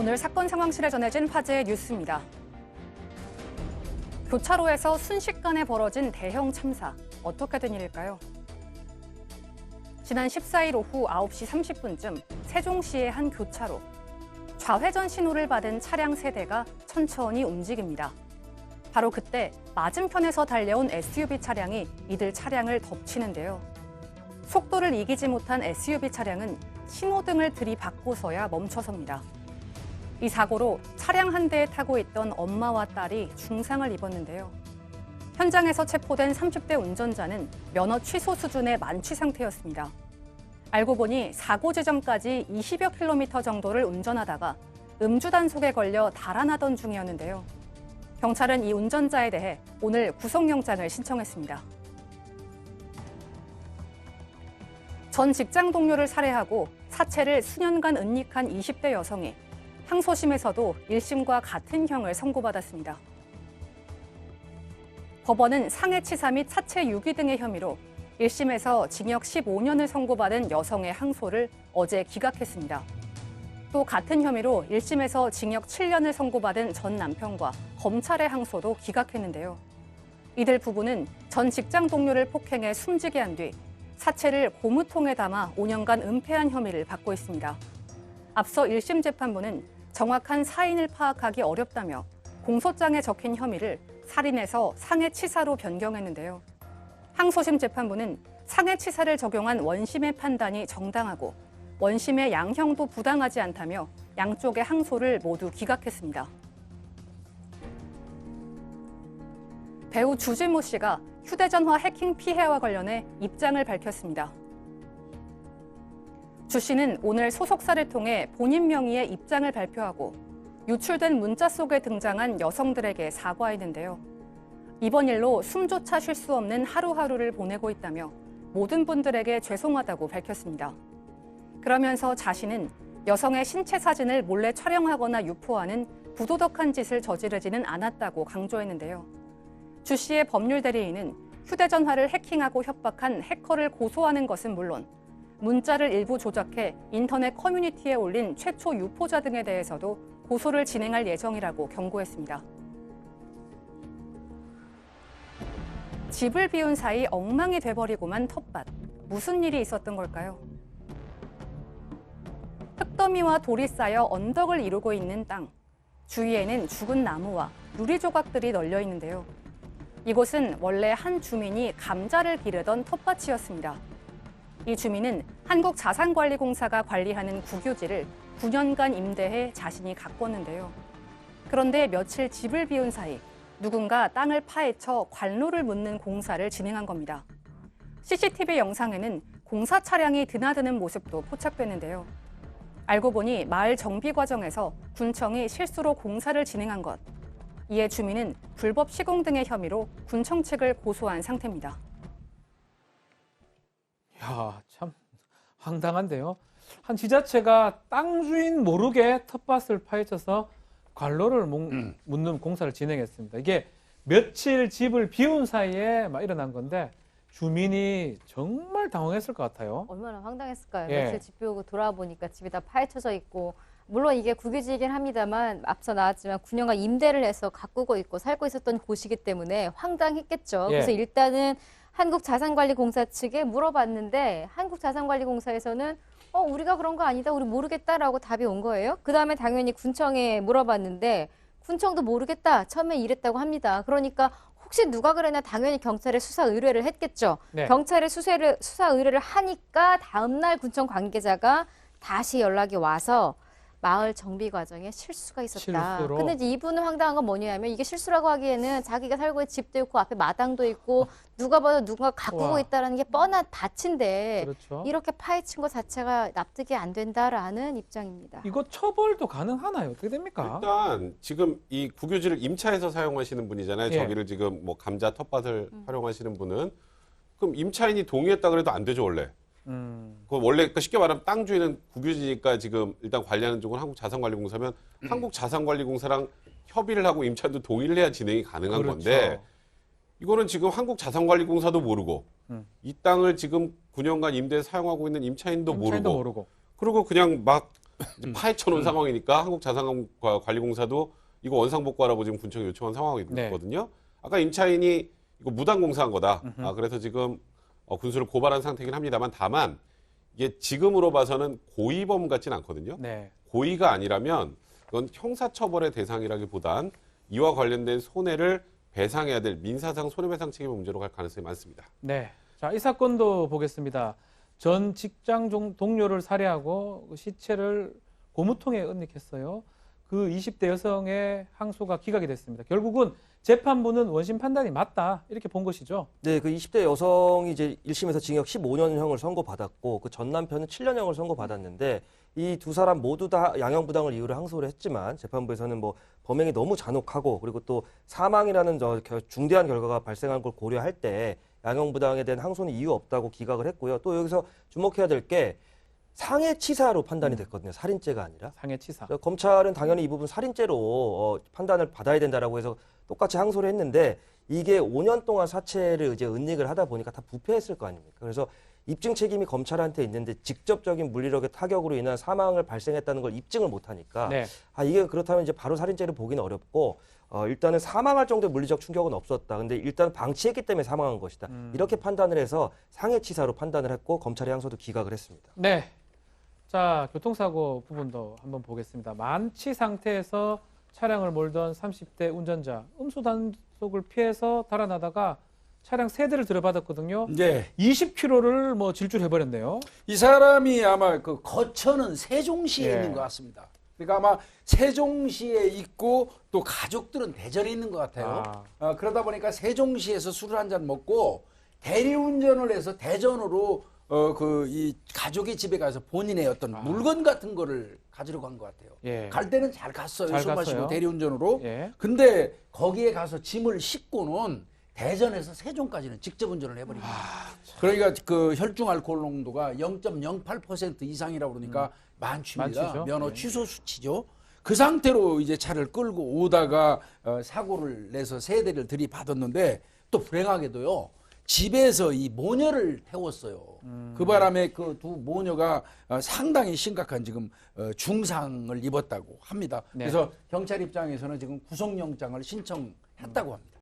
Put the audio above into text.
오늘 사건 상황실에 전해진 화제의 뉴스입니다. 교차로에서 순식간에 벌어진 대형 참사. 어떻게 된 일일까요? 지난 14일 오후 9시 30분쯤 세종시의 한 교차로. 좌회전 신호를 받은 차량 세대가 천천히 움직입니다. 바로 그때 맞은편에서 달려온 SUV 차량이 이들 차량을 덮치는데요. 속도를 이기지 못한 SUV 차량은 신호등을 들이받고서야 멈춰섭니다. 이 사고로 차량 한 대에 타고 있던 엄마와 딸이 중상을 입었는데요. 현장에서 체포된 30대 운전자는 면허 취소 수준의 만취 상태였습니다. 알고 보니 사고 지점까지 20여 킬로미터 정도를 운전하다가 음주 단속에 걸려 달아나던 중이었는데요. 경찰은 이 운전자에 대해 오늘 구속영장을 신청했습니다. 전 직장 동료를 살해하고 사체를 수년간 은닉한 20대 여성이 항소심에서도 1심과 같은 형을 선고받았습니다. 법원은 상해치사 및 사체 유기 등의 혐의로 1심에서 징역 15년을 선고받은 여성의 항소를 어제 기각했습니다. 또 같은 혐의로 1심에서 징역 7년을 선고받은 전 남편과 검찰의 항소도 기각했는데요. 이들 부부는 전 직장 동료를 폭행해 숨지게 한 뒤 사체를 고무통에 담아 5년간 은폐한 혐의를 받고 있습니다. 앞서 1심 재판부는 정확한 사인을 파악하기 어렵다며 공소장에 적힌 혐의를 살인에서 상해치사로 변경했는데요. 항소심 재판부는 상해치사를 적용한 원심의 판단이 정당하고 원심의 양형도 부당하지 않다며 양쪽의 항소를 모두 기각했습니다. 배우 주진모 씨가 휴대전화 해킹 피해와 관련해 입장을 밝혔습니다. 주 씨는 오늘 소속사를 통해 본인 명의의 입장을 발표하고 유출된 문자 속에 등장한 여성들에게 사과했는데요. 이번 일로 숨조차 쉴 수 없는 하루하루를 보내고 있다며 모든 분들에게 죄송하다고 밝혔습니다. 그러면서 자신은 여성의 신체 사진을 몰래 촬영하거나 유포하는 부도덕한 짓을 저지르지는 않았다고 강조했는데요. 주 씨의 법률 대리인은 휴대전화를 해킹하고 협박한 해커를 고소하는 것은 물론 문자를 일부 조작해 인터넷 커뮤니티에 올린 최초 유포자 등에 대해서도 고소를 진행할 예정이라고 경고했습니다. 집을 비운 사이 엉망이 돼버리고만 텃밭. 무슨 일이 있었던 걸까요? 흙더미와 돌이 쌓여 언덕을 이루고 있는 땅. 주위에는 죽은 나무와 유리 조각들이 널려 있는데요. 이곳은 원래 한 주민이 감자를 기르던 텃밭이었습니다. 이 주민은 한국자산관리공사가 관리하는 국유지를 9년간 임대해 자신이 가꿨는데요. 그런데 며칠 집을 비운 사이 누군가 땅을 파헤쳐 관로를 묻는 공사를 진행한 겁니다. CCTV 영상에는 공사 차량이 드나드는 모습도 포착됐는데요. 알고 보니 마을 정비 과정에서 군청이 실수로 공사를 진행한 것. 이에 주민은 불법 시공 등의 혐의로 군청 측을 고소한 상태입니다. 야, 참 황당한데요. 한 지자체가 땅 주인 모르게 텃밭을 파헤쳐서 관로를 묻는 공사를 진행했습니다. 이게 며칠 집을 비운 사이에 막 일어난 건데 주민이 정말 당황했을 것 같아요. 얼마나 황당했을까요? 예. 며칠 집 비우고 돌아보니까 집이 다 파헤쳐져 있고, 물론 이게 국유지이긴 합니다만 앞서 나왔지만 9년간 임대를 해서 가꾸고 있고 살고 있었던 곳이기 때문에 황당했겠죠. 예. 그래서 일단은 한국자산관리공사 측에 물어봤는데 한국자산관리공사에서는 우리가 그런 거 아니다, 우리 모르겠다라고 답이 온 거예요. 그 다음에 당연히 군청에 물어봤는데 군청도 모르겠다, 처음에 이랬다고 합니다. 그러니까 혹시 누가 그랬나 당연히 경찰에 수사 의뢰를 했겠죠. 네. 경찰에 수사 의뢰를 하니까 다음날 군청 관계자가 다시 연락이 와서 마을 정비 과정에 실수가 있었다. 실수로. 근데 이제 이분은 황당한 건 뭐냐면 이게 실수라고 하기에는 자기가 살고 있는 집도 있고 앞에 마당도 있고 누가 봐도 누군가 가꾸고 와. 있다는 게 뻔한 밭인데 그렇죠. 이렇게 파헤친 것 자체가 납득이 안 된다라는 입장입니다. 이거 처벌도 가능하나요? 어떻게 됩니까? 일단 지금 이 국유지를 임차해서 사용하시는 분이잖아요. 예. 저기를 지금 뭐 감자 텃밭을 활용하시는 분은 그럼 임차인이 동의했다 그래도 안 되죠 원래. 그 원래 쉽게 말하면 땅 주인은 국유지니까 지금 일단 관리하는 쪽은 한국자산관리공사면 한국자산관리공사랑 협의를 하고 임차인도 동의를 해야 진행이 가능한 그렇죠. 건데 이거는 지금 한국자산관리공사도 모르고 이 땅을 지금 9년간 임대해 사용하고 있는 임차인도 모르고 모르고. 그리고 그냥 막 이제 파헤쳐 놓은 상황이니까 한국자산관리공사도 이거 원상복구하라고 지금 군청에 요청한 상황이거든요. 아까 임차인이 이거 무단 공사한 거다. 그래서 지금 군수를 고발한 상태이긴 합니다만 다만 이게 지금으로 봐서는 고의범 같진 않거든요. 네. 고의가 아니라면 그건 형사처벌의 대상이라기보단 이와 관련된 손해를 배상해야 될 민사상 손해배상 책임 문제로 갈 가능성이 많습니다. 네. 자, 이 사건도 보겠습니다. 전 직장 동료를 살해하고 그 시체를 고무통에 은닉했어요. 그 20대 여성의 항소가 기각이 됐습니다. 결국은 재판부는 원심 판단이 맞다 이렇게 본 것이죠. 네, 그 20대 여성이 이제 1심에서 징역 15년형을 선고받았고 그 전 남편은 7년형을 선고받았는데 이 두 사람 모두 다 양형부당을 이유로 항소를 했지만 재판부에서는 뭐 범행이 너무 잔혹하고 그리고 또 사망이라는 중대한 결과가 발생한 걸 고려할 때 양형부당에 대한 항소는 이유 없다고 기각을 했고요. 또 여기서 주목해야 될 게 상해치사로 판단이 됐거든요. 살인죄가 아니라. 상해치사. 검찰은 당연히 이 부분 살인죄로 판단을 받아야 된다라고 해서 똑같이 항소를 했는데 이게 5년 동안 사체를 이제 은닉을 하다 보니까 다 부패했을 거 아닙니까? 그래서 입증 책임이 검찰한테 있는데 직접적인 물리력의 타격으로 인한 사망을 발생했다는 걸 입증을 못하니까 네. 이게 그렇다면 이제 바로 살인죄를 보기는 어렵고 일단은 사망할 정도의 물리적 충격은 없었다. 근데 일단 방치했기 때문에 사망한 것이다. 이렇게 판단을 해서 상해치사로 판단을 했고 검찰의 항소도 기각을 했습니다. 네. 자, 교통사고 부분도 한번 보겠습니다. 만취 상태에서 차량을 몰던 30대 운전자 음수 단속을 피해서 달아나다가 차량 3대를 들여받았거든요. 네. 20km를 뭐 질주해버렸네요. 이 사람이 아마 그 거처는 세종시에 예. 있는 것 같습니다. 그러니까 아마 세종시에 있고 또 가족들은 대전에 있는 것 같아요. 그러다 보니까 세종시에서 술을 한 잔 먹고 대리운전을 해서 대전으로 이 가족의 집에 가서 본인의 어떤 물건 같은 거를 가지러 간 것 같아요. 예. 갈 때는 잘 갔어요. 잘 술 마시고 갔어요. 대리운전으로. 예. 근데 거기에 가서 짐을 싣고는 대전에서 세종까지는 직접 운전을 해버립니다. 그러니까 그 혈중 알코올 농도가 0.08% 이상이라고 그러니까 만취입니다. 만취죠. 면허 예. 취소 수치죠. 그 상태로 이제 차를 끌고 오다가 사고를 내서 3대를 들이받았는데 또 불행하게도요. 집에서 이 모녀를 태웠어요. 그 바람에 그 두 모녀가 상당히 심각한 지금 중상을 입었다고 합니다. 네. 그래서 경찰 입장에서는 지금 구속영장을 신청했다고 합니다.